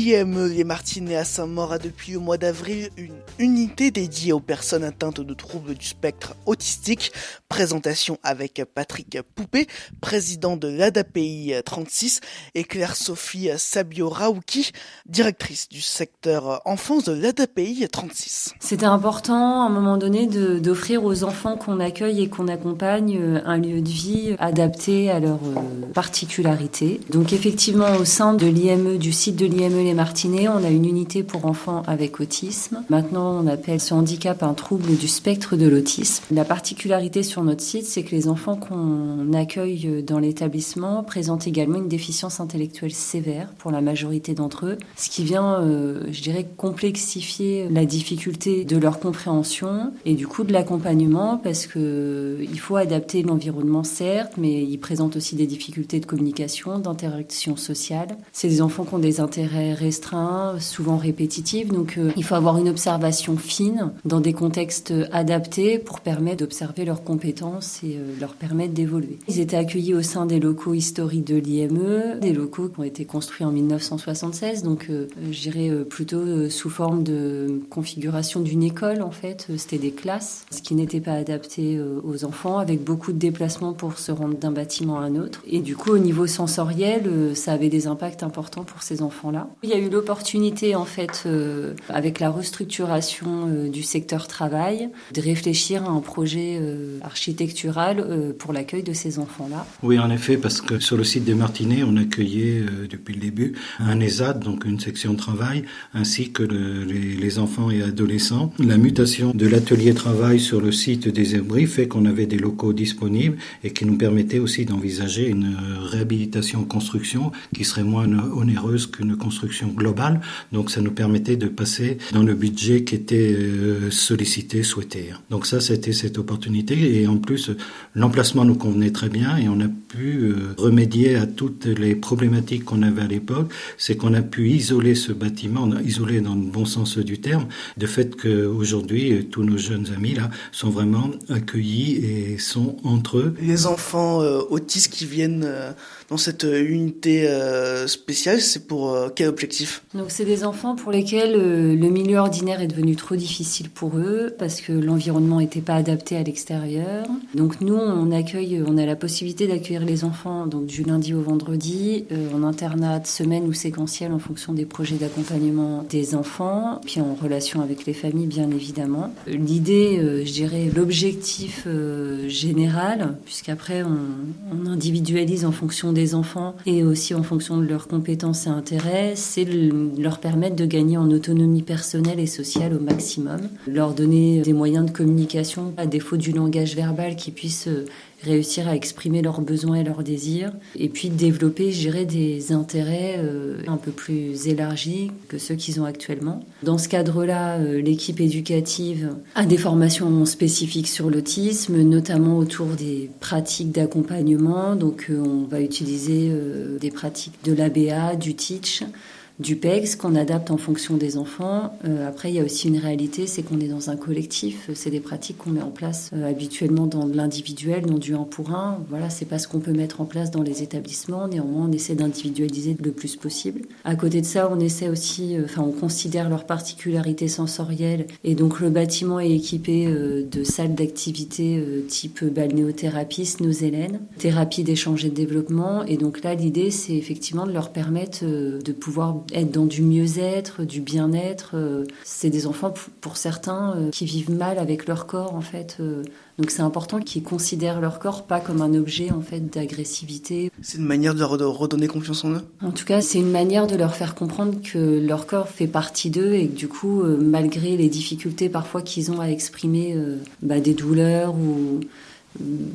L'IME Les Martinets à Saint-Maur a depuis le mois d'avril une unité dédiée aux personnes atteintes de troubles du spectre autistique. Présentation avec Patrick Poupé, président de l'ADAPI 36, et Claire-Sophie Sabio-Raouki, directrice du secteur enfance de l'ADAPI 36. C'était important à un moment donné d'offrir aux enfants qu'on accueille et qu'on accompagne un lieu de vie adapté à leurs particularités. Donc effectivement, au sein de l'IME, du site de l'IME Les Martinets, on a une unité pour enfants avec autisme. Maintenant, on appelle ce handicap un trouble du spectre de l'autisme. La particularité sur notre site, c'est que les enfants qu'on accueille dans l'établissement présentent également une déficience intellectuelle sévère pour la majorité d'entre eux, ce qui vient, je dirais, complexifier la difficulté de leur compréhension et du coup de l'accompagnement, parce que il faut adapter l'environnement, certes, mais ils présentent aussi des difficultés de communication, d'interaction sociale. C'est des enfants qui ont des intérêts restreints, souvent répétitifs, donc il faut avoir une observation fine dans des contextes adaptés pour permettre d'observer leurs compétences et leur permettre d'évoluer. Ils étaient accueillis au sein des locaux historiques de l'IME, des locaux qui ont été construits en 1976, donc je dirais plutôt sous forme de configuration d'une école en fait. C'était des classes, ce qui n'était pas adapté aux enfants, avec beaucoup de déplacements pour se rendre d'un bâtiment à un autre. Et du coup, au niveau sensoriel, ça avait des impacts importants pour ces enfants-là. Il y a eu l'opportunité en fait, avec la restructuration du secteur travail, de réfléchir à un projet architectural pour l'accueil de ces enfants-là. Oui, en effet, parce que sur le site des Martinets, on accueillait depuis le début un ESAT, donc une section travail, ainsi que les enfants et adolescents. La mutation de l'atelier travail sur le site des Herbries fait qu'on avait des locaux disponibles et qui nous permettaient aussi d'envisager une réhabilitation-construction qui serait moins onéreuse qu'une construction globale. Donc ça nous permettait de passer dans le budget qui était sollicité, souhaité. Donc ça, c'était cette opportunité. Et en plus, l'emplacement nous convenait très bien et on a pu remédier à toutes les problématiques qu'on avait à l'époque. C'est qu'on a pu isoler ce bâtiment, isoler dans le bon sens du terme, de fait qu'aujourd'hui, tous nos jeunes amis là sont vraiment accueillis et sont entre eux. Les enfants autistes qui viennent dans cette unité spéciale, c'est pour quel objectif ? Donc c'est des enfants pour lesquels le milieu ordinaire est devenu trop difficile pour eux parce que l'environnement n'était pas adapté à l'extérieur. Donc nous, on a la possibilité d'accueillir les enfants donc du lundi au vendredi en internat de semaine ou séquentiel en fonction des projets d'accompagnement des enfants, puis en relation avec les familles bien évidemment. L'idée, je dirais l'objectif général, puisqu'après on individualise en fonction des enfants et aussi en fonction de leurs compétences et intérêts, c'est leur permettre de gagner en autonomie personnelle et sociale au maximum, leur donner des moyens de communication à défaut du langage verbal qui puissent réussir à exprimer leurs besoins et leurs désirs, et puis développer, je dirais, des intérêts un peu plus élargis que ceux qu'ils ont actuellement. Dans ce cadre-là, l'équipe éducative a des formations spécifiques sur l'autisme, notamment autour des pratiques d'accompagnement. Donc on va utiliser des pratiques de l'ABA, du TEACH, du PEGS qu'on adapte en fonction des enfants. Après, il y a aussi une réalité, c'est qu'on est dans un collectif. C'est des pratiques qu'on met en place habituellement dans l'individuel, dans du 1 pour 1. Voilà, c'est pas ce qu'on peut mettre en place dans les établissements. Néanmoins, on essaie d'individualiser le plus possible. À côté de ça, on essaie aussi, on considère leurs particularités sensorielles. Et donc, le bâtiment est équipé de salles d'activité type balnéothérapie, Snows-Hélène, thérapie d'échange et de développement. Et donc là, l'idée, c'est effectivement de leur permettre de pouvoir être dans du mieux-être, du bien-être. C'est des enfants, pour certains, qui vivent mal avec leur corps, en fait. Donc c'est important qu'ils considèrent leur corps pas comme un objet, en fait, d'agressivité. C'est une manière de leur redonner confiance en eux ? En tout cas, c'est une manière de leur faire comprendre que leur corps fait partie d'eux et que du coup, malgré les difficultés parfois qu'ils ont à exprimer des douleurs ou...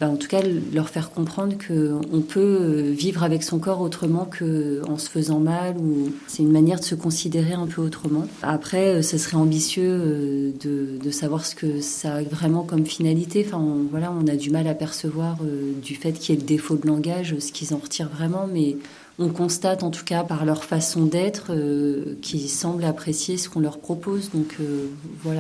en tout cas, leur faire comprendre qu'on peut vivre avec son corps autrement qu'en se faisant mal. Ou... C'est une manière de se considérer un peu autrement. Après, ce serait ambitieux de savoir ce que ça a vraiment comme finalité. On a du mal à percevoir du fait qu'il y ait le défaut de langage, ce qu'ils en retirent vraiment, mais... On constate en tout cas par leur façon d'être qu'ils semblent apprécier ce qu'on leur propose. Donc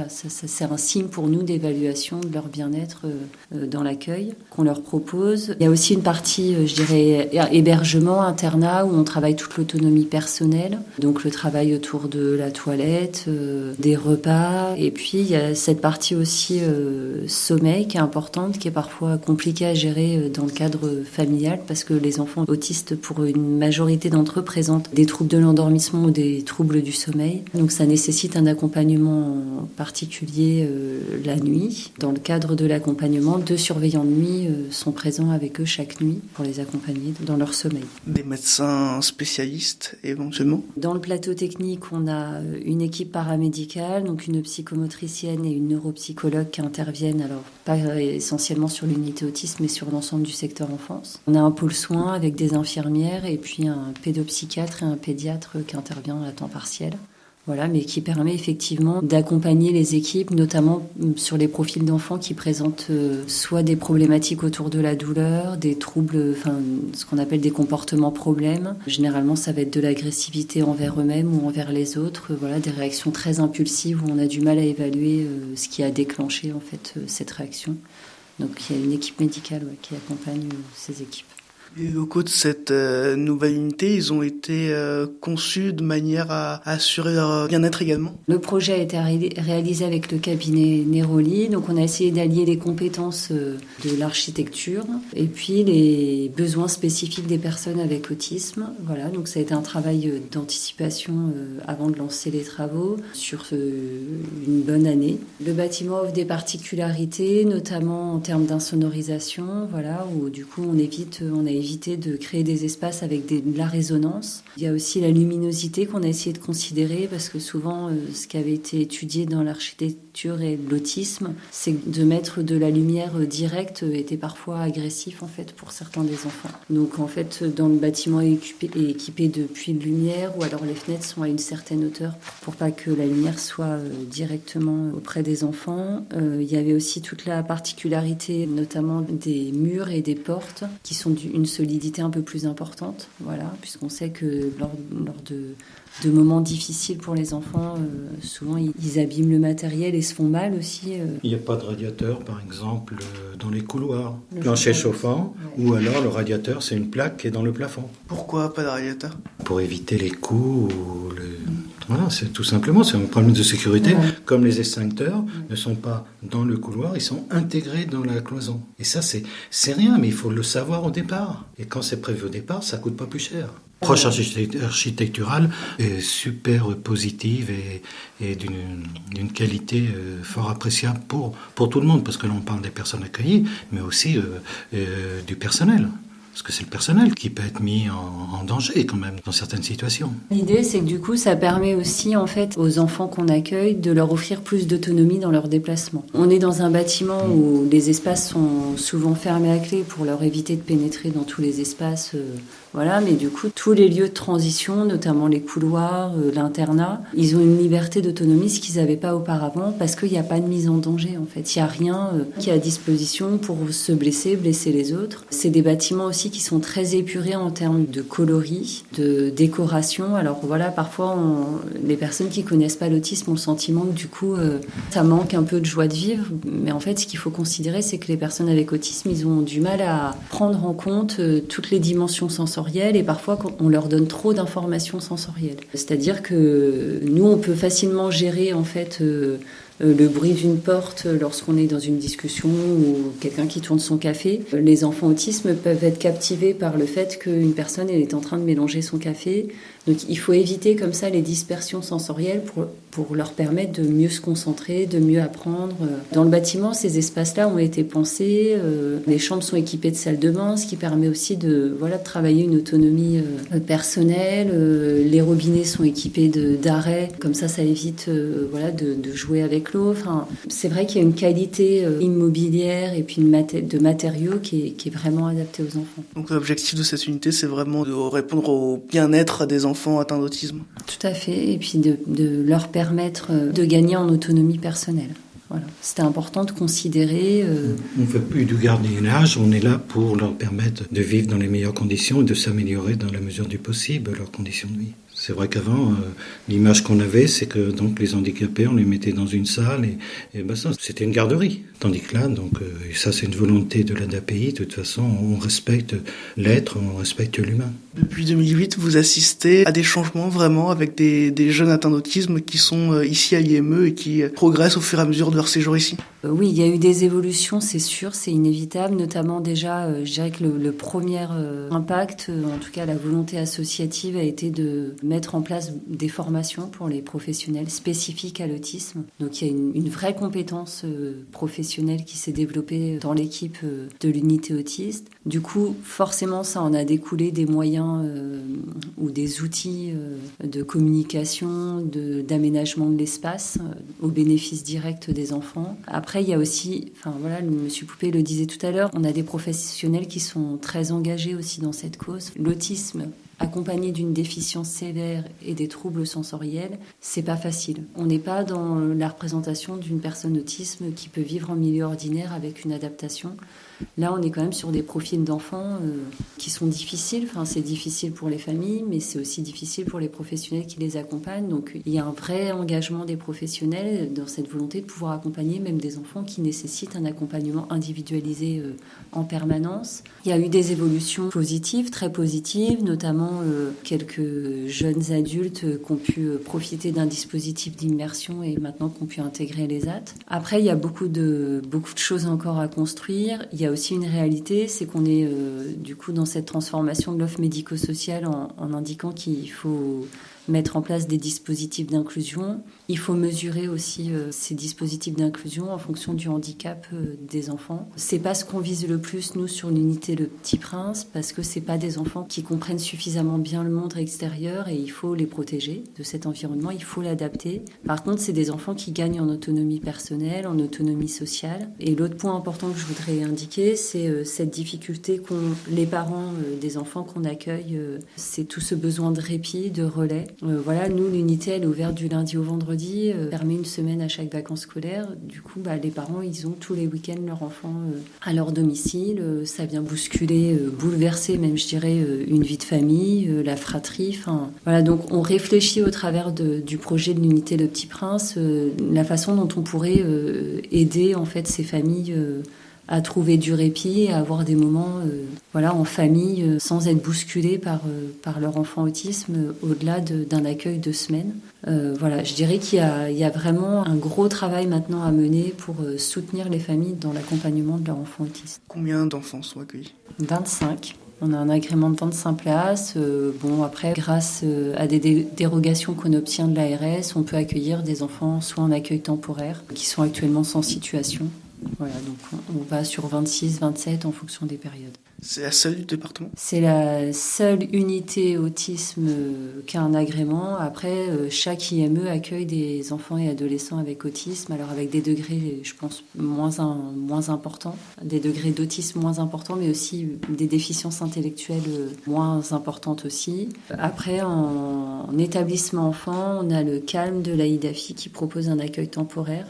ça c'est un signe pour nous d'évaluation de leur bien-être dans l'accueil. accueil qu'on leur propose. Il y a aussi une partie, je dirais, hébergement, internat, où on travaille toute l'autonomie personnelle. Donc le travail autour de la toilette, des repas. Et puis il y a cette partie aussi sommeil qui est importante, qui est parfois compliquée à gérer dans le cadre familial, parce que les enfants autistes, pour une majorité d'entre eux, présentent des troubles de l'endormissement ou des troubles du sommeil. Donc ça nécessite un accompagnement particulier la nuit. Dans le cadre de l'accompagnement, 2 surveillants de nuit sont présents avec eux chaque nuit pour les accompagner dans leur sommeil. Des médecins spécialistes éventuellement? Dans le plateau technique, on a une équipe paramédicale, donc une psychomotricienne et une neuropsychologue qui interviennent, alors pas essentiellement sur l'unité autisme, mais sur l'ensemble du secteur enfance. On a un pôle soins avec des infirmières et puis un pédopsychiatre et un pédiatre qui intervient à temps partiel. Voilà, mais qui permet effectivement d'accompagner les équipes, notamment sur les profils d'enfants qui présentent soit des problématiques autour de la douleur, des troubles, ce qu'on appelle des comportements problèmes. Généralement, ça va être de l'agressivité envers eux-mêmes ou envers les autres. Voilà, des réactions très impulsives où on a du mal à évaluer ce qui a déclenché en fait cette réaction. Donc, il y a une équipe médicale qui accompagne ces équipes. Les locaux de cette nouvelle unité, ils ont été conçus de manière à assurer leur bien-être également. Le projet a été réalisé avec le cabinet Neroli. Donc on a essayé d'allier les compétences de l'architecture et puis les besoins spécifiques des personnes avec autisme. Voilà, donc ça a été un travail d'anticipation avant de lancer les travaux sur une bonne année. Le bâtiment offre des particularités, notamment en termes d'insonorisation, voilà, où du coup on a évité de créer des espaces avec de la résonance. Il y a aussi la luminosité qu'on a essayé de considérer, parce que souvent, ce qui avait été étudié dans l'architecture et l'autisme, c'est de mettre de la lumière directe était parfois agressif en fait pour certains des enfants. Donc en fait, dans le bâtiment est équipé de puits de lumière, ou alors les fenêtres sont à une certaine hauteur pour pas que la lumière soit directement auprès des enfants. Il y avait aussi toute la particularité, notamment des murs et des portes, qui sont d'une solidité un peu plus importante, voilà, puisqu'on sait que lors de moments difficiles pour les enfants, souvent ils abîment le matériel et se font mal aussi. Il n'y a pas de radiateur, par exemple, dans les couloirs, plancher chauffant, ouais. Ou alors le radiateur, c'est une plaque qui est dans le plafond. Pourquoi pas de radiateur? Pour éviter les coups ou Voilà, c'est tout simplement, c'est un problème de sécurité. Ouais. Comme les extincteurs ne sont pas dans le couloir, ils sont intégrés dans la cloison. Et ça, c'est rien, mais il faut le savoir au départ. Et quand c'est prévu au départ, ça coûte pas plus cher. L'approche architecturale est super positive et d'une qualité fort appréciable pour tout le monde, parce que là on parle des personnes accueillies, mais aussi du personnel. Parce que c'est le personnel qui peut être mis en danger quand même dans certaines situations. L'idée, c'est que du coup, ça permet aussi en fait aux enfants qu'on accueille de leur offrir plus d'autonomie dans leurs déplacements. On est dans un bâtiment où les espaces sont souvent fermés à clé pour leur éviter de pénétrer dans tous les espaces. Voilà, mais du coup, tous les lieux de transition, notamment les couloirs, l'internat, ils ont une liberté d'autonomie, ce qu'ils n'avaient pas auparavant, parce qu'il n'y a pas de mise en danger, en fait. Il n'y a rien qui est à disposition pour se blesser les autres. C'est des bâtiments aussi qui sont très épurés en termes de coloris, de décoration. Alors voilà, parfois, les personnes qui connaissent pas l'autisme ont le sentiment que du coup, ça manque un peu de joie de vivre. Mais en fait, ce qu'il faut considérer, c'est que les personnes avec autisme, ils ont du mal à prendre en compte toutes les dimensions sensorielles, et parfois on leur donne trop d'informations sensorielles. C'est-à-dire que nous, on peut facilement gérer en fait le bruit d'une porte lorsqu'on est dans une discussion ou quelqu'un qui tourne son café. Les enfants autistes peuvent être captivés par le fait qu'une personne est en train de mélanger son café. Donc il faut éviter comme ça les dispersions sensorielles pour leur permettre de mieux se concentrer, de mieux apprendre. Dans le bâtiment, ces espaces-là ont été pensés. Les chambres sont équipées de salles de bain, ce qui permet aussi de travailler une autonomie personnelle. Les robinets sont équipés d'arrêts, comme ça évite de jouer avec l'eau. Enfin, c'est vrai qu'il y a une qualité immobilière et puis de matériaux qui est vraiment adaptée aux enfants. Donc l'objectif de cette unité, c'est vraiment de répondre au bien-être des enfants atteints d'autisme. Tout à fait, et puis de leur permettre de gagner en autonomie personnelle. Voilà. C'était important de considérer... On ne fait plus du gardiennage, on est là pour leur permettre de vivre dans les meilleures conditions et de s'améliorer dans la mesure du possible leurs conditions de vie. C'est vrai qu'avant, l'image qu'on avait, c'est que donc les handicapés, on les mettait dans une salle et ça, c'était une garderie. Tandis que là, et ça c'est une volonté de l'ADAPI, de toute façon, on respecte l'être, on respecte l'humain. Depuis 2008, vous assistez à des changements vraiment avec des jeunes atteints d'autisme qui sont ici à l'IME et qui progressent au fur et à mesure de leur séjour ici. Oui, il y a eu des évolutions, c'est sûr, c'est inévitable, notamment déjà, je dirais que le premier impact, en tout cas la volonté associative, a été de mettre en place des formations pour les professionnels spécifiques à l'autisme. Donc il y a une vraie compétence professionnelle qui s'est développée dans l'équipe de l'unité autiste. Du coup, forcément, ça en a découlé des moyens ou des outils de communication, d'aménagement de l'espace au bénéfice direct des enfants. Après, il y a aussi, Monsieur Poupé le disait tout à l'heure, on a des professionnels qui sont très engagés aussi dans cette cause. L'autisme, accompagné d'une déficience sévère et des troubles sensoriels, c'est pas facile. On n'est pas dans la représentation d'une personne autisme qui peut vivre en milieu ordinaire avec une adaptation. Là, on est quand même sur des profils d'enfants qui sont difficiles. C'est difficile pour les familles, mais c'est aussi difficile pour les professionnels qui les accompagnent. Donc, il y a un vrai engagement des professionnels dans cette volonté de pouvoir accompagner même des enfants qui nécessitent un accompagnement individualisé en permanence. Il y a eu des évolutions positives, très positives, notamment quelques jeunes adultes qui ont pu profiter d'un dispositif d'immersion et maintenant qui ont pu intégrer les AT. Après, il y a beaucoup de choses encore à construire. Il y a aussi une réalité, c'est qu'on est du coup dans cette transformation de l'offre médico-sociale en indiquant qu'il faut mettre en place des dispositifs d'inclusion. Il faut mesurer aussi ces dispositifs d'inclusion en fonction du handicap des enfants. C'est pas ce qu'on vise le plus, nous, sur l'unité Le Petit Prince, parce que c'est pas des enfants qui comprennent suffisamment bien le monde extérieur et il faut les protéger de cet environnement, il faut l'adapter. Par contre, c'est des enfants qui gagnent en autonomie personnelle, en autonomie sociale. Et l'autre point important que je voudrais indiquer, c'est cette difficulté qu'ont les parents des enfants qu'on accueille. C'est tout ce besoin de répit, de relais. Nous, l'unité, elle est ouverte du lundi au vendredi, permet une semaine à chaque vacances scolaires. Du coup, les parents, ils ont tous les week-ends leur enfant à leur domicile. Ça vient bousculer, bouleverser même, je dirais, une vie de famille, la fratrie. Donc on réfléchit au travers du projet de l'unité Le Petit Prince, la façon dont on pourrait aider en fait ces familles à trouver du répit et à avoir des moments en famille sans être bousculés par leur enfant autisme au-delà d'un accueil de semaine. Je dirais qu'il y a vraiment un gros travail maintenant à mener pour soutenir les familles dans l'accompagnement de leur enfant autiste. Combien d'enfants sont accueillis ? 25. On a un agrément de 25 places. Après, grâce à des dérogations qu'on obtient de l'ARS, on peut accueillir des enfants soit en accueil temporaire, qui sont actuellement sans situation. Donc on va sur 26, 27 en fonction des périodes. C'est la seule du département ? C'est la seule unité autisme qui a un agrément. Après, chaque IME accueille des enfants et adolescents avec autisme, alors avec des degrés, je pense, moins importants, des degrés d'autisme moins importants, mais aussi des déficiences intellectuelles moins importantes aussi. Après, en établissement enfant, on a le Calme de l'AIDAFI qui propose un accueil temporaire.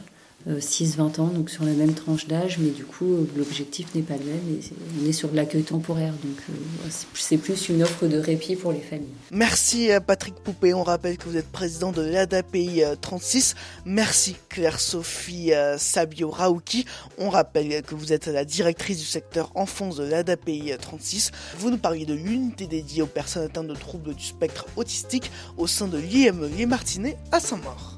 6-20 ans, donc sur la même tranche d'âge, mais du coup, l'objectif n'est pas le même et on est sur de l'accueil temporaire, donc c'est plus une offre de répit pour les familles. Merci Patrick Poupé, on rappelle que vous êtes président de l'ADAPI 36. Merci Claire-Sophie Sabio-Raouki, on rappelle que vous êtes la directrice du secteur enfance de l'ADAPI 36. Vous nous parliez de l'unité dédiée aux personnes atteintes de troubles du spectre autistique au sein de l'IME Les Martinets à Saint-Maur.